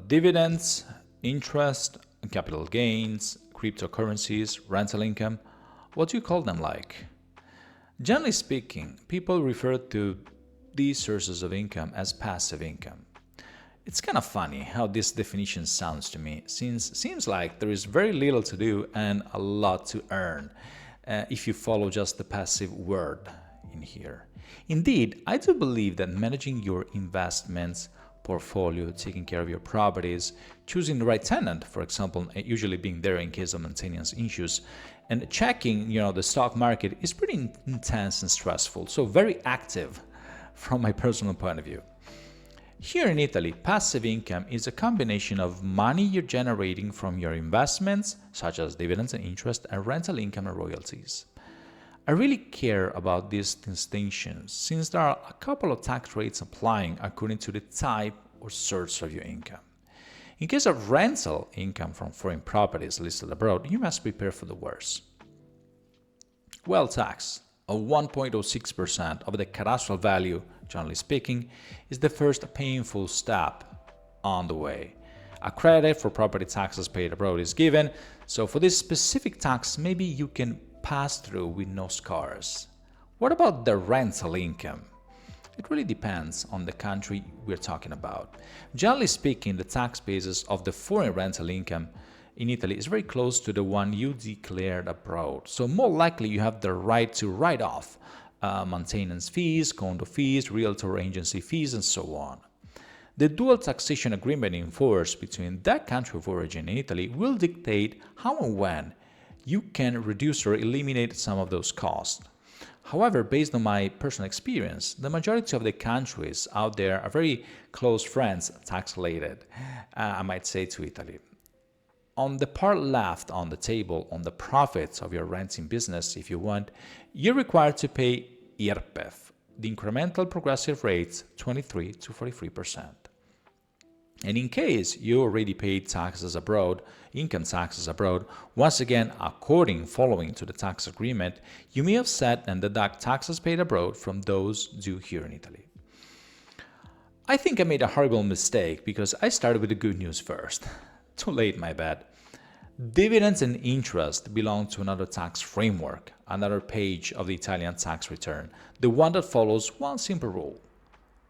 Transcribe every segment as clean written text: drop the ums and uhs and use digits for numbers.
Dividends, interest, capital gains, cryptocurrencies, rental income. What do you call them like? Generally speaking, people refer to these sources of income as passive income. It's kind of funny how this definition sounds to me, since it seems like there is very little to do and a lot to earn if you follow just the passive word in here. Indeed, I do believe that managing your investments portfolio, taking care of your properties, choosing the right tenant, for example, usually being there in case of maintenance issues, and checking, the stock market is pretty intense and stressful, so very active from my personal point of view. Here in Italy, passive income is a combination of money you're generating from your investments, such as dividends and interest, and rental income and royalties. I really care about these distinctions since there are a couple of tax rates applying according to the type or source of your income. In case of rental income from foreign properties listed abroad, you must prepare for the worst. Wealth tax of 1.06% of the cadastral value, generally speaking, is the first painful step on the way. A credit for property taxes paid abroad is given, so for this specific tax, maybe you can pass through with no scars. What about the rental income? It really depends on the country we're talking about. Generally speaking, the tax basis of the foreign rental income in Italy is very close to the one you declared abroad. So more likely you have the right to write off maintenance fees, condo fees, realtor agency fees, and so on. The dual taxation agreement in force between that country of origin and Italy will dictate how and when you can reduce or eliminate some of those costs. However, based on my personal experience, the majority of the countries out there are very close friends, tax-related, I might say, to Italy. On the part left on the table, on the profits of your renting business, if you want, you're required to pay IRPEF, the incremental progressive rates, 23 to 43%. And in case you already paid taxes abroad, income taxes abroad, once again, following to the tax agreement, you may offset and deduct taxes paid abroad from those due here in Italy. I think I made a horrible mistake because I started with the good news first. Too late, my bad. Dividends and interest belong to another tax framework, another page of the Italian tax return, the one that follows one simple rule: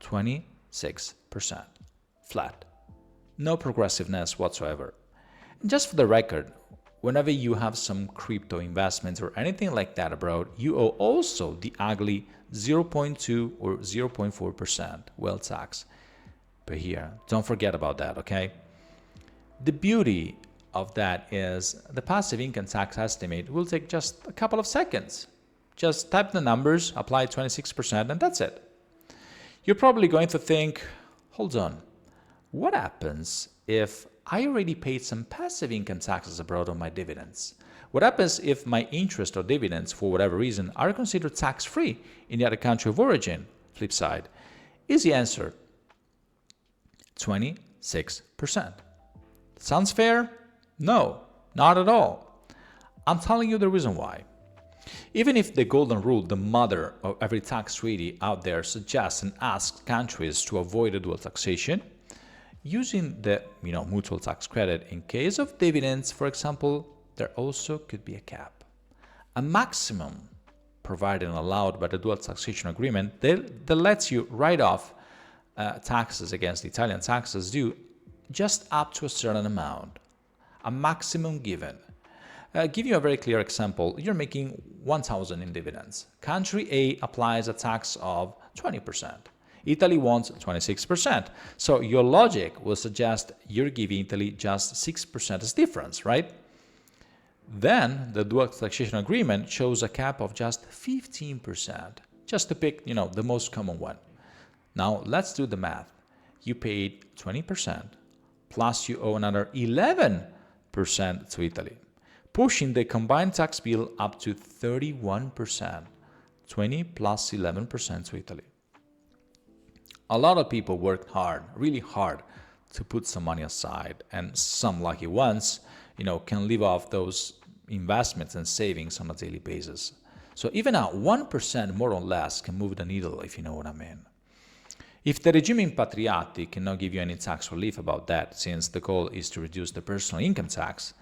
26%, flat. No progressiveness whatsoever. And just for the record, whenever you have some crypto investments or anything like that abroad, you owe also the ugly 0.2 or 0.4% wealth tax per year. Don't forget about that, okay? The beauty of that is the passive income tax estimate will take just a couple of seconds. Just type the numbers, apply 26%, and that's it. You're probably going to think, hold on, what happens if I already paid some passive income taxes abroad on my dividends? What happens if my interest or dividends, for whatever reason, are considered tax-free in the other country of origin? Flip side. Easy answer: 26%. Sounds fair? No, not at all. I'm telling you the reason why. Even if the golden rule, the mother of every tax treaty out there, suggests and asks countries to avoid a dual taxation, using the mutual tax credit in case of dividends, for example, there also could be a cap. A maximum provided and allowed by the dual taxation agreement that lets you write off taxes against the Italian taxes due just up to a certain amount. A maximum given. Give you a very clear example. You're making 1,000 in dividends. Country A applies a tax of 20%. Italy wants 26%. So your logic will suggest you're giving Italy just 6% as difference, right? Then the dual taxation agreement shows a cap of just 15%, just to pick, the most common one. Now let's do the math. You paid 20%, plus you owe another 11% to Italy, pushing the combined tax bill up to 31%, 20 plus 11% to Italy. A lot of people worked hard, really hard, to put some money aside, and some lucky ones, can live off those investments and savings on a daily basis. So even a 1% more or less can move the needle, if you know what I mean. If the regime in Patriati cannot give you any tax relief about that, since the goal is to reduce the personal income tax,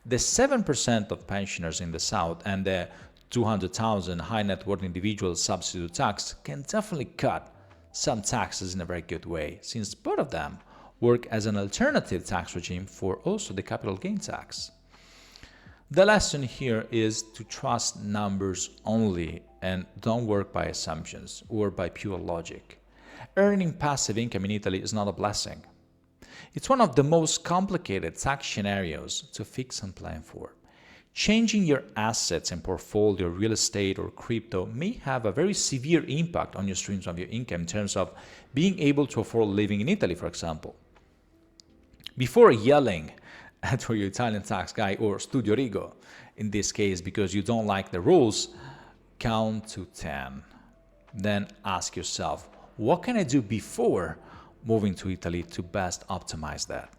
the 7% of pensioners in the South and the 200,000 high net worth individual substitute tax can definitely cut some taxes in a very good way, since both of them work as an alternative tax regime for also the capital gain tax. The lesson here is to trust numbers only and don't work by assumptions or by pure logic. Earning passive income in Italy is not a blessing. It's one of the most complicated tax scenarios to fix and plan for. Changing your assets and portfolio, real estate or crypto may have a very severe impact on your streams of your income in terms of being able to afford living in Italy, for example. Before yelling at your Italian tax guy or studiorigo, in this case because you don't like the rules, count to 10. Then ask yourself, what can I do before moving to Italy to best optimize that?